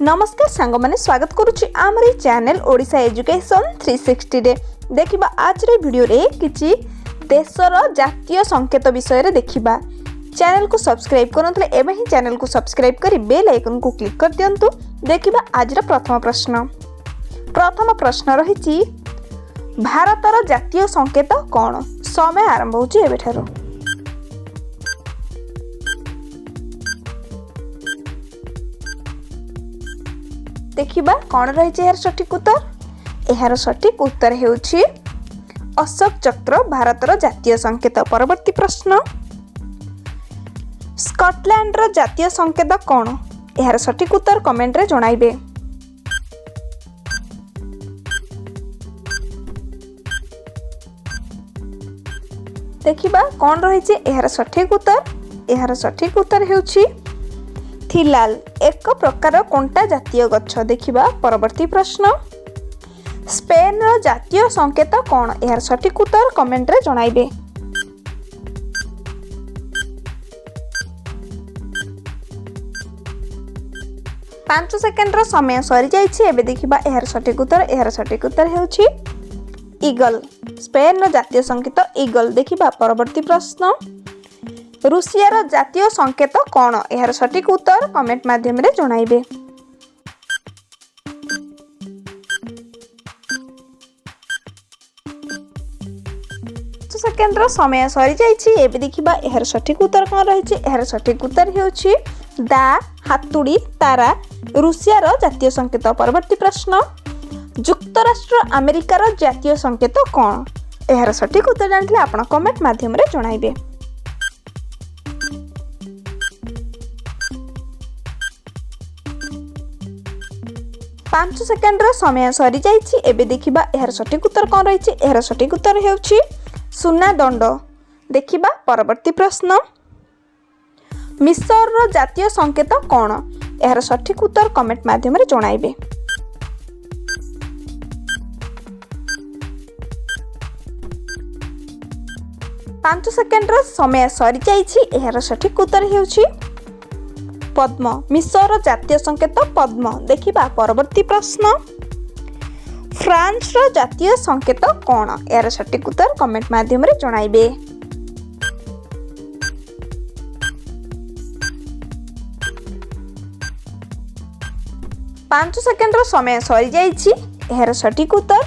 नमस्कार सांग मैंने स्वागत करुच्ची आमरी चैनल ओडिशा एजुकेशन 360 रे देखिबा आज रे वीडियो रे किछि देशर जातीय संकेत विषय रे देखिबा। चैनल को सब्सक्राइब करनथले एबे ही चैनल को सब्सक्राइब करी बेल आइकन को क्लिक कर दियंतु। देखिबा आज रे प्रथम प्रश्न रहिछि भारतर जातीय संकेत कोन। समय आरंभ होछि एबेठारो। देखिबा कौन रही यार सठिक उत्तर। यार सठिक उत्तर हेउछि अशोक चक्र भारतर जातीय संकेत। परवर्ती प्रश्न स्कॉटलैंड रो जातीय संकेत कौन। यार सठिक उत्तर कमेंट रे जणाइबे। देखिबा कौन रही यार सठिक उत्तर। यार सठिक उत्तर हेउछि थिलाल एक प्रकार कंटा जातीय गछ। देखिबा परवर्ती प्रश्न स्पेन रो जातीय संकेत कौन। यार सठिक उत्तर कमेंट रे जणाइबे। पांच सेकेंड रो समय सरी जाइछि। एबे देखिबा यार सठिक उत्तर। यार सठिक उत्तर हेउछि ईगल। स्पेन रो जातीय संकेत ईगल। देखिबा परवर्ती प्रश्न रूसिया रो जातीय संकेत कौन। यार सठिक उत्तर कमेंट माध्यम रे जणाइबे। सेकेंड रो समय सरी जाइछि। एबे देखिबा यार सठिक उत्तर कोन रहिछि। यार सठिक उत्तर हेउछि दा हातुड़ी तारा रूसिया रो जातीय संकेत। परवर्ती प्रश्न युक्तराष्ट्र अमेरिका रो जातीय संकेत कौन। यार सठिक उत्तर जानथिले आपण कमेंट माध्यम रे जणाइबे। 5 सेकेंड रो समय सरी जाइछि। एबे देखिबा यार सठिक उत्तर कोन रहिछि। यार सठिक उत्तर हेउछि सुना दंड। देखिबा परवर्ती प्रश्न मिस्र रो जातीय संकेत कोन। यार सठिक उत्तर कमेंट माध्यम रे जणाइबे। पांच सेकेंड रो समय सरी जाइछि। यार सठिक उत्तर हेउछि पद्म। मिस्र रो जातीय संकेत पद्म। देखिबा परवर्ती प्रश्न फ्रांस रो जातीय संकेत कोन। यार सठिक उत्तर कमेंट माध्यम रे जणाइबे। पांच सेकेंड रो समय सरी जाइछि। यार सठिक उत्तर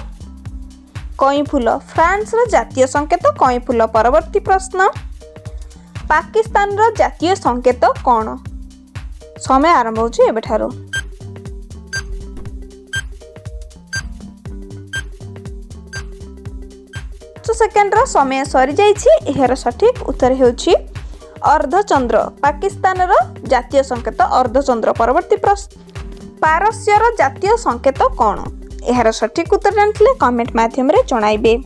कई फूल। फ्रांस रो जातीय संकेत कई फूल। परवर्ती प्रश्न पाकिस्तान रो जातीय संकेत कोन। समय आरंभ होछि एबेठारो। सेकेंड रो समय सरी जाइछि। यार सठिक उत्तर हेउछि अर्धचंद्र। पाकिस्तान रो जातीय संकेत अर्धचंद्र। परवर्ती प्रश्न पारस्य रो जातीय संकेत कोन। यार सठिक उत्तर जानथिले कमेंट माध्यम रे जणाइबे।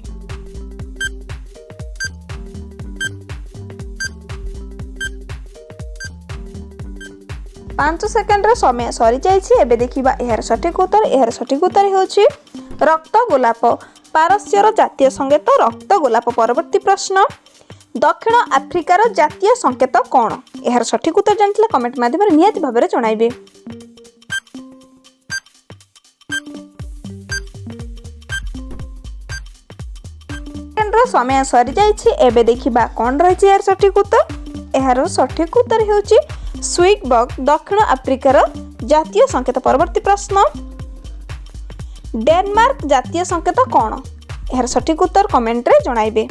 पांच सेकेंड रो समय सरी जाइछि। एबे देखिबा यार सठिक उत्तर। यार सठिक उत्तर हेउछि रक्त गोलाप। पारस्य रो जातीय संकेत रक्त गोलाप। परवर्ती प्रश्न दक्षिण आफ्रिका रो जातीय संकेत कोन। यार सठिक उत्तर जानथिले कमेंट माध्यम रे नियति भाबे रे जणाइबे। समय सरी जाइछि। एबे देखिबा कोन रहिछि यार सठिक उत्तर। यार सठिक उत्तर हेउछि स्विगबग। दक्षिण आफ्रिका रो जातीय संकेत। परवर्ती प्रश्न डेनमार्क जातीय संकेत कोन। यार सठिक उत्तर कमेंट रे जणाइबे।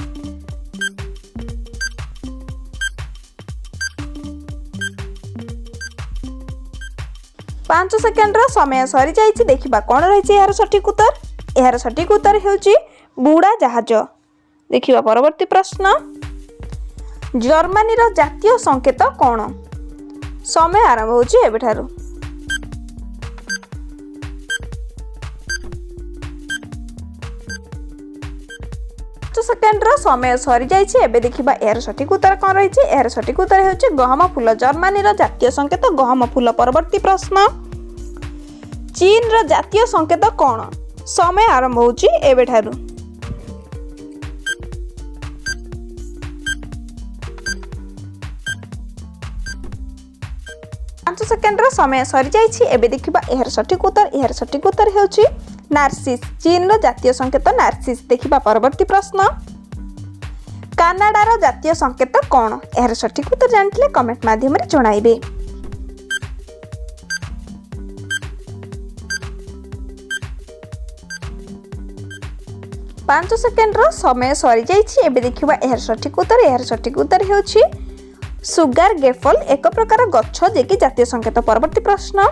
पांच सेकेंड रो समय सरी जाइछि। देखिबा कोन रहिछि यार सठिक उत्तर। यार सठिक उत्तर हेउछि बुड़ा जहाज। देखिबा परवर्ती प्रश्न जर्मनी रो जातीय संकेत कोन। समय आरंभ होछि एबेठारो। सेकेंड रो समय सरी जाइछि। एबे देखिबा यार सठिक उत्तर कोन रहिछि। यार सठिक उत्तर हेउछि गहम फूल। जर्मनी रो जातीय संकेत गहम फूल। परवर्ती प्रश्न चीन रो जातीय संकेत कोन। समय आरंभ होछि एबेठारो। 5 5 सेकेंडर समय सरी जाइछि। एबे देखिबा एहर सठिक उत्तर। एहर सठिक उत्तर हेउछि नार्सिस। चीन रो जातीय संकेत नार्सिस। देखिबा परवर्ती प्रश्न, कानाडार जातीय संकेत कोन? एहर सठिक उत्तर जानथिले कमेंट माध्यम रे जणाइबे। 5 सेकेंडर समय सरी जाइछि। एबे देखिबा एहर सठिक उत्तर। एहर सठिक उत्तर हेउछि सुगार गेफल, एक प्रकार गच्छ जेकि जातीय संकेत। परवर्ती प्रश्न,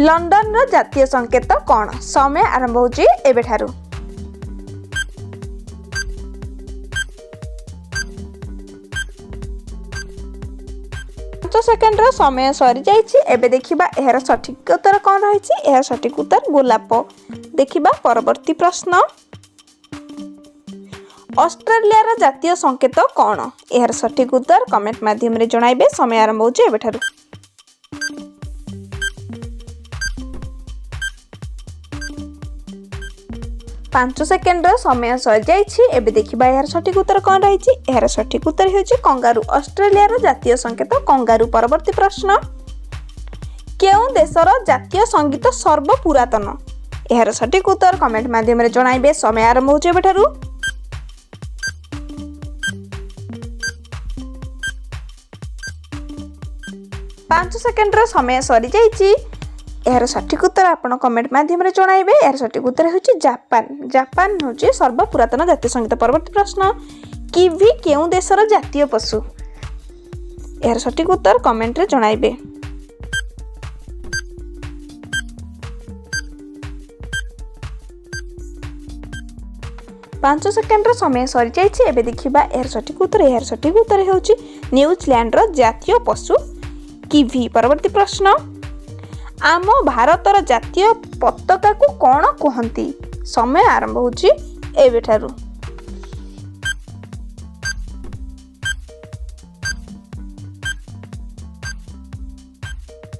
लंडन रो जातीय संकेत कोन? समय आरंभ होछि एबे ठारू। 5 सेकेंडर समय सरी जाइछि। एबे देखिबा एहर सठिक उत्तर कोन रहिछि? एहर सठिक उत्तर गोलाप। देखिबा परवर्ती प्रश्न, ऑस्ट्रेलिया जातीय संकेत कोन? एहर सठिक उत्तर कमेंट माध्यम रे जणाइबे। समय आरंभ होछि एबे ठारू। 5 सेकेंडर समय सरी जाइछि। एबे देखिबा एहर सठिक उत्तर कोन रहिछि? एहर सठिक उत्तर हेउछि कंगारू। ऑस्ट्रेलिया जातीय संकेत कंगारू। परवर्ती प्रश्न, केउ देशर जातीय संगीत सर्व पुरातन? एहर सठिक उत्तर कमेंट माध्यम रे जणाइबे। समय आरंभ होछि एबे ठारू। 5 सेकेंडर समय सरी जाइछि। एहर सठिक उत्तर आपण कमेंट माध्यम रे जणाइबे। एहर सठिक उत्तर हेउछि जापान। जापान होछि सर्व पुरातन जातीय संगीत। परवर्ती प्रश्न, किवी केउ देशर जातीय पशु? एहर सठिक उत्तर कमेंट रे जणाइबे। 5 सेकेंडर समय सरी जाइछि। एबे देखिबा एहर सठिक उत्तर। एहर सठिक उत्तर हेउछि न्यूजीलैंड रो जातीय पशु किवी। परवर्ती प्रश्न, आम भारतर जातीय पताका को कोन कहंती? समय आरंभ होछि एबे ठारू।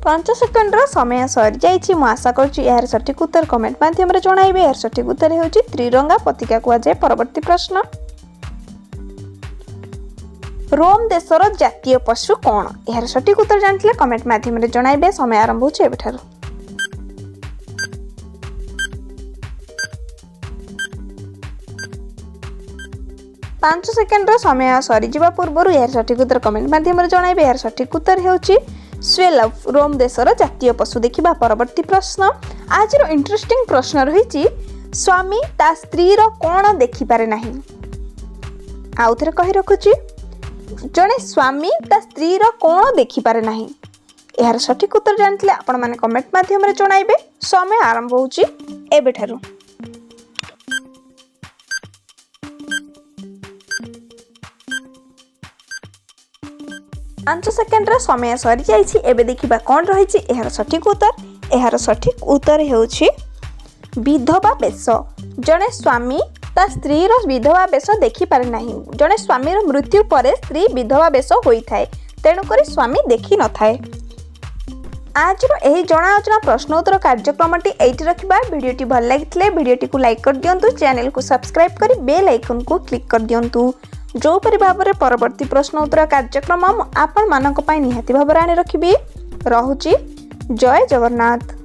5 सेकेंडर समय सरी जाइछि। मु आशा करछि एहर सठिक उत्तर कमेंट माध्यम रे जणाइबे। एहर सठिक उत्तर हेउछि त्रिरंगा पताका कुआ जाय। परवर्ती प्रश्न, रोम देशर जातीय पशु कोन? एहर सठिक उत्तर जानथिले कमेंट माध्यम रे जणाइबे। समय आरंभ होछि एबे ठारू। 5 सेकेंडर समय सरी जिबा पूर्वरु एहर सठिक उत्तर कमेंट माध्यम रे जणाइबे। एहर सठिक उत्तर हेउछि स्वेलव, रोम देशर जातीय पशु। देखिबा परवर्ती प्रश्न, आज रो इंटरेस्टिंग प्रश्न रहिछि स्वामी ता स्त्री रो कोन देखि पारे नाही? आउ थरे कहि रखुछि, जणे स्वामी ता स्त्री रो कोन देखि पारे नाही? एहर सठिक उत्तर जानथिले आपण माने कमेंट माध्यम रे जणाइबे। समय आरंभ होछि एबे ठारू। 5 सेकेंडर समय सरी जाइछि। एबे देखिबा कोन रहिछि एहर सठिक उत्तर। एहर सठिक उत्तर हेउछि विधवा बेश। जणे स्वामी ता स्त्री रो विधवा बेश देखि पारे नाही। जणे स्वामी रो मृत्यु परे स्त्री विधवा बेश होई थाए, तेणु करी स्वामी देखि न थाए। आज रो एही जणा अजना प्रश्न उत्तर कार्यक्रमटी एइठी रखिबा। वीडियोटी भल लागितले वीडियोटी को लाइक कर दियंतु, चैनल को सब्सक्राइब करी बेल आइकन को क्लिक कर दियंतु। जो परि भाबरे परवर्ती प्रश्न उत्तर कार्यक्रम आपण मानक पई निहाती भाबरे आनि रखिबी। रहुची जय जगन्नाथ।